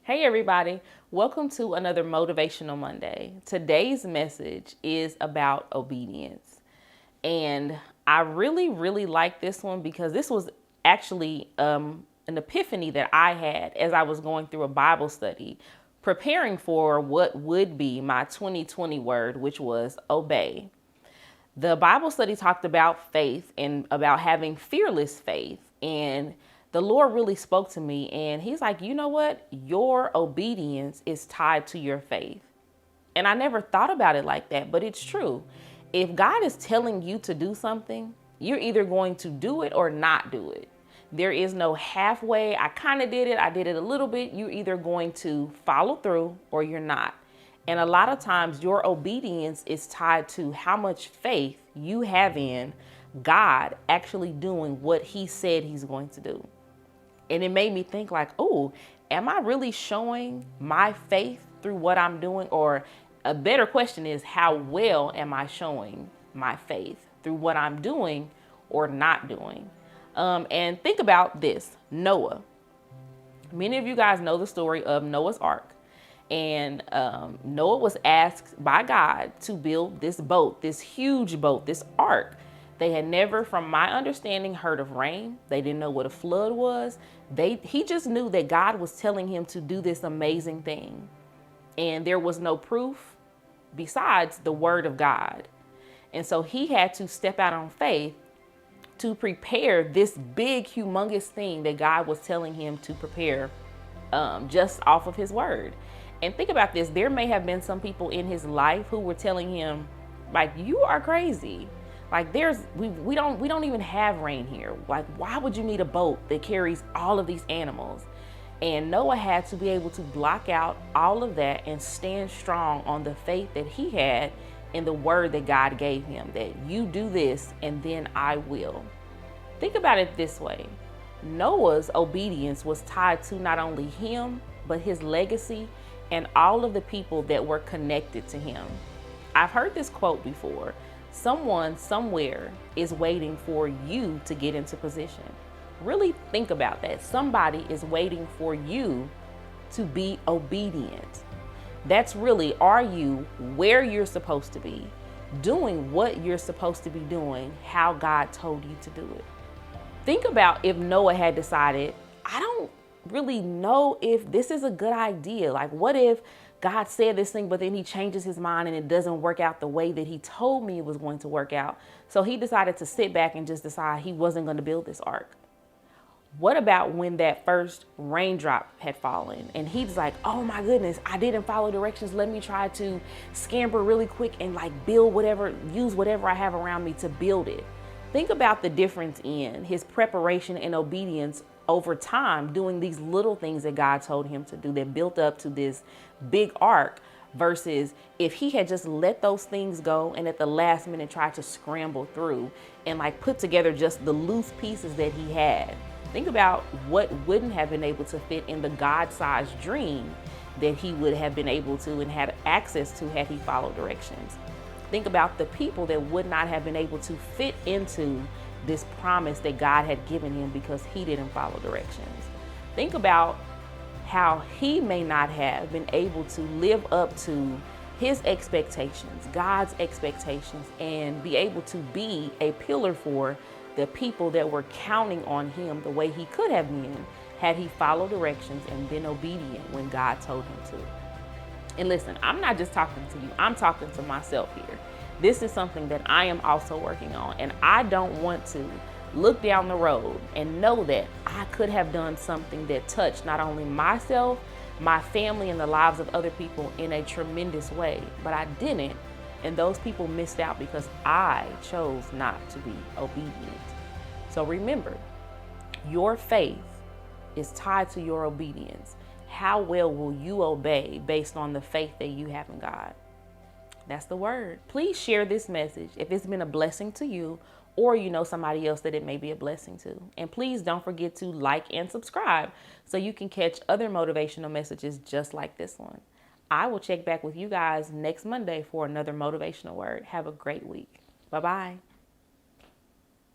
Hey everybody, welcome to another Motivational Monday. Today's message is about obedience. And I really like this one because this was actually an epiphany that I had as I was going through a Bible study, preparing for what would be my 2020 word, which was obey. The Bible study talked about faith and about having fearless faith. And the Lord really spoke to me, and He's like, you know what? Your obedience is tied to your faith. And I never thought about it like that, but it's true. If God is telling you to do something, you're either going to do it or not do it. There is no halfway. I kind of did it. I did it a little bit. You're either going to follow through or you're not. And a lot of times your obedience is tied to how much faith you have in God actually doing what He said He's going to do. And it made me think like, oh, am I really showing my faith through what I'm doing? Or a better question is, how well am I showing my faith through what I'm doing or not doing? And think about this, Noah. Many of you guys know the story of Noah's Ark. And Noah was asked by God to build this boat, this huge boat, this ark. They had never, from my understanding, heard of rain. They didn't know what a flood was. He just knew that God was telling him to do this amazing thing. And there was no proof besides the word of God. And so he had to step out on faith to prepare this big, humongous thing that God was telling him to prepare just off of his word. And think about this. There may have been some people in his life who were telling him, like, you are crazy. Like we don't even have rain here. Like, why would you need a boat that carries all of these animals? And Noah had to be able to block out all of that and stand strong on the faith that he had in the word that God gave him, that you do this and then I will. Think about it this way. Noah's obedience was tied to not only him, but his legacy and all of the people that were connected to him. I've heard this quote before. Someone somewhere is waiting for you to get into position. Really think about that. Somebody is waiting for you to be obedient. That's really, are you where you're supposed to be, doing what you're supposed to be doing, how God told you to do it? Think about if Noah had decided, I don't really know if this is a good idea. Like, what if God said this thing, but then he changes his mind and it doesn't work out the way that he told me it was going to work out? So he decided to sit back and just decide he wasn't going to build this ark. What about when that first raindrop had fallen and he's like, oh my goodness, I didn't follow directions. Let me try to scamper really quick and like build whatever, use whatever I have around me to build it. Think about the difference in his preparation and obedience over time, doing these little things that God told him to do that built up to this big ark, versus if he had just let those things go and at the last minute tried to scramble through and like put together just the loose pieces that he had. Think about what wouldn't have been able to fit in the God-sized dream that he would have been able to and had access to had he followed directions. Think about the people that would not have been able to fit into this promise that God had given him because he didn't follow directions. Think about how he may not have been able to live up to his expectations, God's expectations, and be able to be a pillar for the people that were counting on him the way he could have been had he followed directions and been obedient when God told him to. And listen, I'm not just talking to you, I'm talking to myself here. This is something that I am also working on, and I don't want to look down the road and know that I could have done something that touched not only myself, my family, and the lives of other people in a tremendous way, but I didn't, and those people missed out because I chose not to be obedient. So remember, your faith is tied to your obedience. How well will you obey based on the faith that you have in God? That's the word. Please share this message if it's been a blessing to you, or you know somebody else that it may be a blessing to. And please don't forget to like and subscribe so you can catch other motivational messages just like this one. I will check back with you guys next Monday for another motivational word. Have a great week. Bye-bye.